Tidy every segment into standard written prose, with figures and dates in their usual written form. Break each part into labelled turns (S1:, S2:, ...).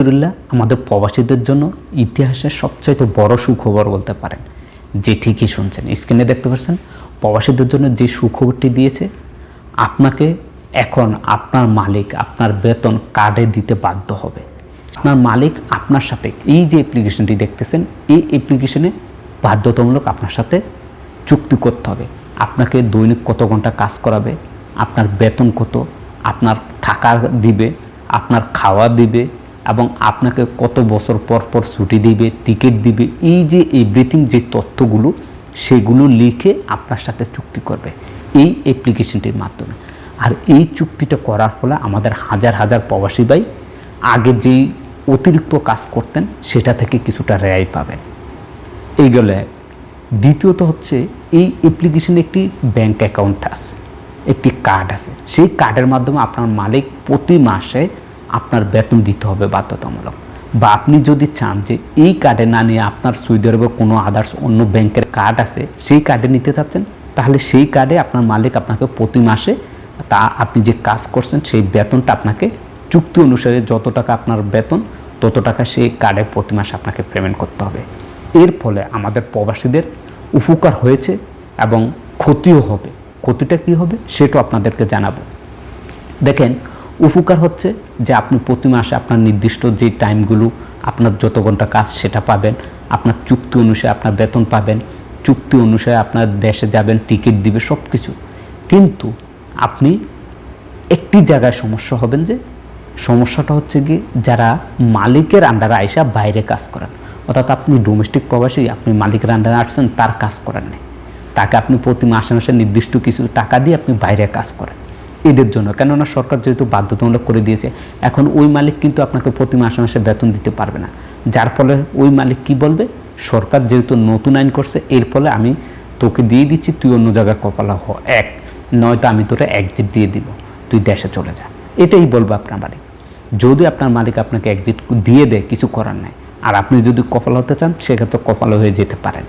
S1: আলহামদুলিল্লাহ আমাদের প্রবাসীদের জন্য ইতিহাসের সবচাইতে বড় সুখবর বলতে পারেন, যে ঠিকই শুনছেন, স্ক্রিনে দেখতে পাচ্ছেন। প্রবাসীদের জন্য যে সুখবরটি দিয়েছে, আপনাকে এখন আপনার মালিক আপনার বেতন কার্ডে দিতে বাধ্য হবে। আপনার মালিক আপনার সাথে এই যে অ্যাপ্লিকেশনটি দেখতেছেন, এই অ্যাপ্লিকেশনে বাধ্যতামূলক আপনার সাথে চুক্তি করতে হবে। আপনাকে দৈনিক কত ঘন্টা কাজ করাবে, আপনার বেতন কত, আপনার থাকা দিবে, আপনার খাওয়া দিবে, এবং আপনাকে কত বছর পর পর ছুটি দিবে, টিকিট দিবে, এই যে এভরিথিং যে তথ্যগুলো সেগুলো লিখে আপনার সাথে চুক্তি করবে এই অ্যাপ্লিকেশনটির মাধ্যমে। আর এই চুক্তিটা করার ফলে আমাদের হাজার হাজার প্রবাসী ভাই আগে যেই অতিরিক্ত কাজ করতেন সেটা থেকে কিছুটা রেহাই পাবেন। এইগুলো এক। দ্বিতীয়ত হচ্ছে, এই অ্যাপ্লিকেশনে একটি ব্যাংক অ্যাকাউন্ট আছে, একটি কার্ড আছে। সেই কার্ডের মাধ্যমে আপনার মালিক প্রতি মাসে আপনার বেতন দিতে হবে বাধ্যতামূলক। বা আপনি যদি চান যে এই কার্ডে না নিয়ে আপনার সৌদি আরবে কোনো আদার্স অন্য ব্যাংকের কার্ড আছে সেই কার্ডে নিতে চাচ্ছেন, তাহলে সেই কার্ডে আপনার মালিক আপনাকে প্রতি মাসে আপনি যে কাজ করছেন সেই বেতনটা আপনাকে চুক্তি অনুসারে যত টাকা আপনার বেতন তত টাকা সেই কার্ডে প্রতি মাসে আপনাকে পেমেন্ট করতে হবে। এর ফলে আমাদের প্রবাসীদের উপকার হয়েছে এবং ক্ষতিও হবে। ক্ষতিটা কী হবে সেটাও আপনাদেরকে জানাবো। দেখেন, উপকার হচ্ছে যে আপনি প্রতি মাসে আপনার নির্দিষ্ট যে টাইমগুলো আপনার যত ঘন্টা কাজ সেটা পাবেন, আপনার চুক্তি অনুসারে আপনার বেতন পাবেন, চুক্তি অনুসারে আপনার দেশে যাবেন, টিকিট দিবে, সব কিছু। কিন্তু আপনি একটি জায়গায় সমস্যা হবেন, যে সমস্যাটা হচ্ছে কি, যারা মালিকের আন্ডারে আইসা বাইরে কাজ করেন, অর্থাৎ আপনি ডোমেস্টিক প্রবাসী, আপনি মালিকের আন্ডারে আসছেন, তার কাজ করেন নেই, তাকে আপনি প্রতি মাসে মাসে নির্দিষ্ট কিছু টাকা দিয়ে আপনি বাইরে কাজ করেন এদের জন্য। কেননা সরকার যেহেতু বাধ্যতামূলক করে দিয়েছে, এখন ওই মালিক কিন্তু আপনাকে প্রতি মাসে মাসে বেতন দিতে পারবে না। যার ফলে ওই মালিক কি বলবে, সরকার যেহেতু নতুন আইন করছে, এর ফলে আমি তোকে দিয়ে দিচ্ছি, তুই অন্য জায়গায় কপালা হ, এক নয়তো আমি তোরা এক্সিট দিয়ে দিব, তুই দেশে চলে যা, এটাই বলবে আপনার মালিক। যদি আপনার মালিক আপনাকে এক্সিট দিয়ে দেয়, কিছু করার নাই। আর আপনি যদি কপাল হতে চান, সেক্ষেত্রে কপাল হয়ে যেতে পারেন।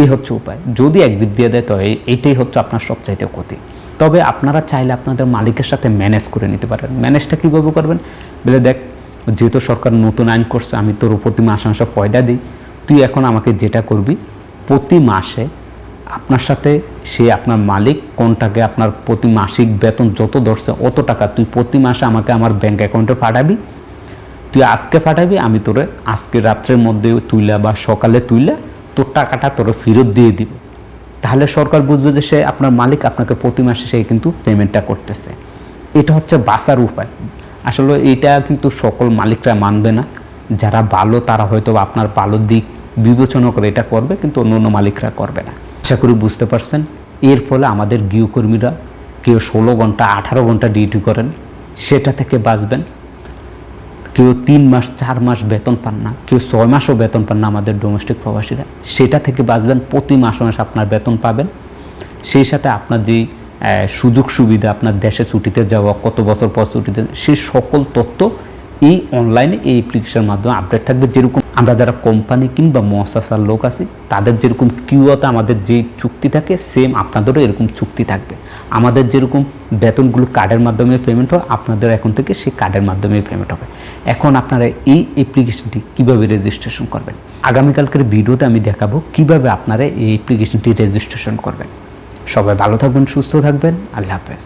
S1: এই হচ্ছে উপায়। যদি এক্সিট দিয়ে দেয় তো এইটাই হচ্ছে আপনার সবচাইতে ক্ষতি। তবে আপনারা চাইলে আপনাদের মালিকের সাথে ম্যানেজ করে নিতে পারেন। ম্যানেজটা কীভাবে করবেন বলে, দেখ, যেহেতু সরকার নতুন আইন করছে, আমি তোর প্রতি মাসে মাসে পয়দা দিই, তুই এখন আমাকে যেটা করবি, প্রতি মাসে আপনার সাথে সে আপনার মালিক কোনটাকে আপনার প্রতি মাসিক বেতন যত ধরছে অত টাকা তুই প্রতি মাসে আমাকে আমার ব্যাঙ্ক অ্যাকাউন্টে পাঠাবি। তুই আজকে পাঠাবি, আমি তোরে আজকে রাত্রের মধ্যে তুইলা বা সকালে তুইলা তোর টাকাটা তোরে ফেরত দিয়ে দিব। তাহলে সরকার বুঝবে যে সে আপনার মালিক আপনাকে প্রতি মাসে সে কিন্তু পেমেন্টটা করতেছে। এটা হচ্ছে বাঁচার উপায়। আসলে এটা কিন্তু সকল মালিকরা মানবে না। যারা ভালো তারা হয়তো আপনার ভালো দিক বিবেচনা করে এটা করবে, কিন্তু অন্য অন্য মালিকরা করবে না। আশা করি বুঝতে পারছেন। এর ফলে আমাদের গৃহকর্মীরা কেউ 16 ঘন্টা 18 ঘন্টা ডিউটি করেন, সেটা থেকে বাঁচবেন। কেউ 3 মাস 4 মাস বেতন পান না, কেউ 6 মাসও বেতন পান না আমাদের ডোমেস্টিক প্রবাসীরা, সেটা থেকে বাঁচবেন। প্রতি মাসে মাসে আপনার বেতন পাবেন। সেই সাথে আপনার যেই সুযোগ সুবিধা, আপনার দেশে ছুটিতে যাওয়া, কত বছর পর ছুটিতে, সেই সকল তথ্য এই অনলাইনে এই অ্যাপ্লিকেশনের মাধ্যমে আপডেট থাকবে। যেরকম আমরা যারা কোম্পানি কিংবা মুআসাসার লোক আছি, তাদের যেরকম কিউতে আমাদের যেই চুক্তি থাকে, সেম আপনাদেরও এরকম চুক্তি থাকবে। আমাদের যেরকম বেতনগুলো কার্ডের মাধ্যমে পেমেন্ট হয়, আপনাদের এখন থেকে সেই কার্ডের মাধ্যমে পেমেন্ট হবে। এখন আপনারা এই অ্যাপ্লিকেশনটি কীভাবে রেজিস্ট্রেশন করবেন, আগামীকালকের ভিডিওতে আমি দেখাবো কীভাবে আপনারা এই অ্যাপ্লিকেশনটি রেজিস্ট্রেশন করবেন। সবাই ভালো থাকবেন, সুস্থ থাকবেন। আল্লাহ হাফেজ।